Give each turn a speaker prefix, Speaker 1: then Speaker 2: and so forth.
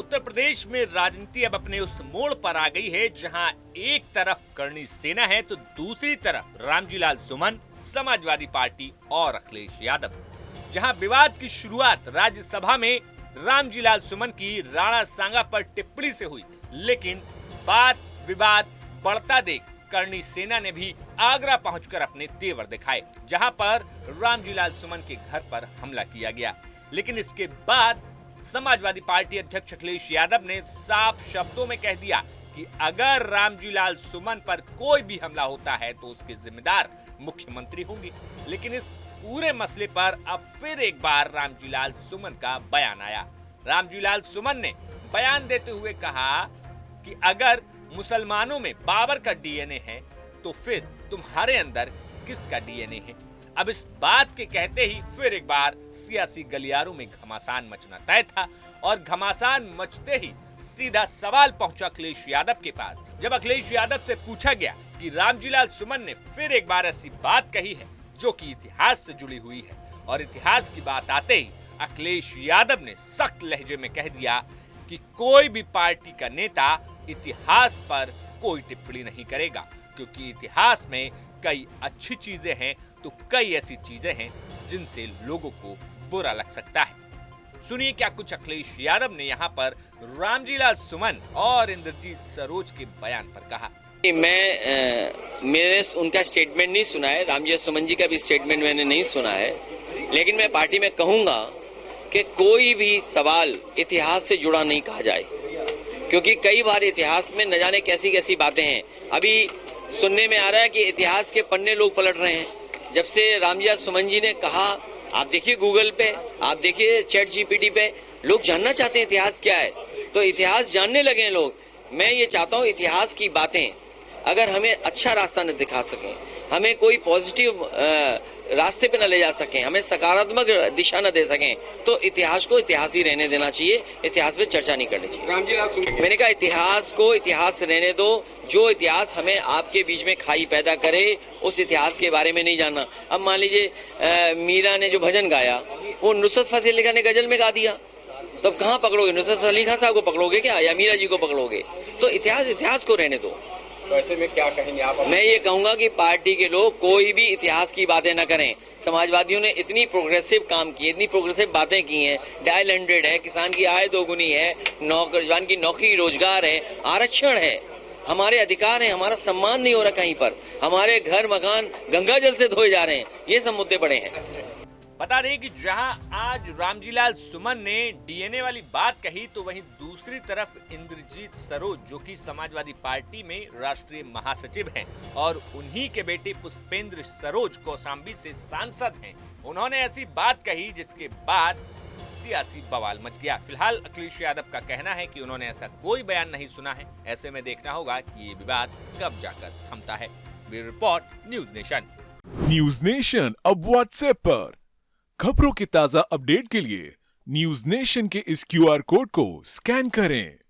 Speaker 1: उत्तर प्रदेश में राजनीति अब अपने उस मोड़ पर आ गई है जहां एक तरफ करणी सेना है तो दूसरी तरफ रामजीलाल सुमन, समाजवादी पार्टी और अखिलेश यादव। जहां विवाद की शुरुआत राज्यसभा में रामजीलाल सुमन की राणा सांगा पर टिप्पणी से हुई, लेकिन बात विवाद बढ़ता देख करणी सेना ने भी आगरा पहुंचकर अपने तेवर दिखाए, जहां पर रामजीलाल सुमन के घर पर हमला किया गया। लेकिन इसके बाद समाजवादी पार्टी अध्यक्ष अखिलेश यादव ने साफ शब्दों में कह दिया कि अगर रामजीलाल सुमन पर कोई भी हमला होता है तो उसके जिम्मेदार मुख्यमंत्री होंगे। लेकिन इस पूरे मसले पर अब फिर एक बार रामजीलाल सुमन का बयान आया। रामजीलाल सुमन ने बयान देते हुए कहा कि अगर मुसलमानों में बाबर का डीएनए है तो फिर तुम्हारे अंदर किसका डीएनए है। अब इस बात के कहते ही फिर एक बार सियासी गलियारों में घमासान मचना तय था और घमासान मचते ही सीधा सवाल पहुंचा अखिलेश यादव के पास, जब अखिलेश यादव से पूछा गया कि रामजीलाल सुमन ने फिर एक बार ऐसी बात कही है जो कि इतिहास से जुड़ी हुई है। और इतिहास की बात आते ही अखिलेश यादव ने सख्त लहजे में कह दिया कि कोई भी पार्टी का नेता इतिहास पर कोई टिप्पणी नहीं करेगा, क्योंकि इतिहास में कई अच्छी चीजें हैं तो कई ऐसी चीजें हैं जिनसे लोगों को बुरा लग सकता है। सुनिए क्या कुछ अखिलेश यादव ने यहाँ पर रामजीलाल सुमन और इंद्रजीत सरोज के बयान पर कहा।
Speaker 2: मैंने उनका स्टेटमेंट नहीं सुना है, रामजीलाल सुमन जी का भी स्टेटमेंट मैंने नहीं सुना है, लेकिन मैं पार्टी में कहूंगा कि कोई भी सवाल इतिहास से जुड़ा नहीं कहा जाए, क्योंकि कई बार इतिहास में न जाने कैसी कैसी बातें हैं। अभी सुनने में आ रहा है कि इतिहास के पन्ने लोग पलट रहे हैं। जब से रामजीलाल सुमन जी ने कहा, आप देखिए गूगल पे, आप देखिए चैट जीपीटी पे, लोग जानना चाहते हैं इतिहास क्या है, तो इतिहास जानने लगे हैं लोग। मैं ये चाहता हूँ इतिहास की बातें अगर हमें अच्छा रास्ता न दिखा सकें, हमें कोई पॉजिटिव रास्ते पे न ले जा सकें, हमें सकारात्मक दिशा न दे सकें, तो इतिहास को इतिहास ही रहने देना चाहिए, इतिहास पे चर्चा नहीं करनी चाहिए। मैंने कहा इतिहास को इतिहास रहने दो, जो इतिहास हमें आपके बीच में खाई पैदा करे उस इतिहास के बारे में नहीं जानना। अब मान लीजिए मीरा ने जो भजन गाया वो नुसरत फतेह अली खान ने गजल में गा दिया, तो कहाँ पकड़ोगे? नुसरत अली खान साहब को पकड़ोगे क्या, या मीरा जी को पकड़ोगे? तो इतिहास को रहने दो।
Speaker 3: तो ऐसे में क्या कहेंगे आप?
Speaker 2: मैं ये कहूंगा कि पार्टी के लोग कोई भी इतिहास की बातें न करें। समाजवादियों ने इतनी प्रोग्रेसिव काम किए, इतनी प्रोग्रेसिव बातें की हैं, डायल 100 है, किसान की आय दोगुनी है, नौजवान की नौकरी रोजगार है, आरक्षण है, हमारे अधिकार हैं, हमारा सम्मान नहीं हो रहा कहीं पर, हमारे घर मकान गंगा जल से धोए जा रहे हैं, ये सब मुद्दे बड़े हैं।
Speaker 1: बता दें कि जहां आज रामजीलाल सुमन ने डीएनए वाली बात कही तो वहीं दूसरी तरफ इंद्रजीत सरोज, जो कि समाजवादी पार्टी में राष्ट्रीय महासचिव हैं और उन्हीं के बेटे पुष्पेंद्र सरोज कौशाम्बी से सांसद हैं, उन्होंने ऐसी बात कही जिसके बाद सियासी बवाल मच गया। फिलहाल अखिलेश यादव का कहना है कि उन्होंने ऐसा कोई बयान नहीं सुना है। ऐसे में देखना होगा कि ये विवाद कब जाकर थमता है। Bureau report, news nation.
Speaker 4: News nation अब व्हाट्सएप पर खबरों के ताजा अपडेट के लिए न्यूज नेशन के इस क्यूआर कोड को स्कैन करें।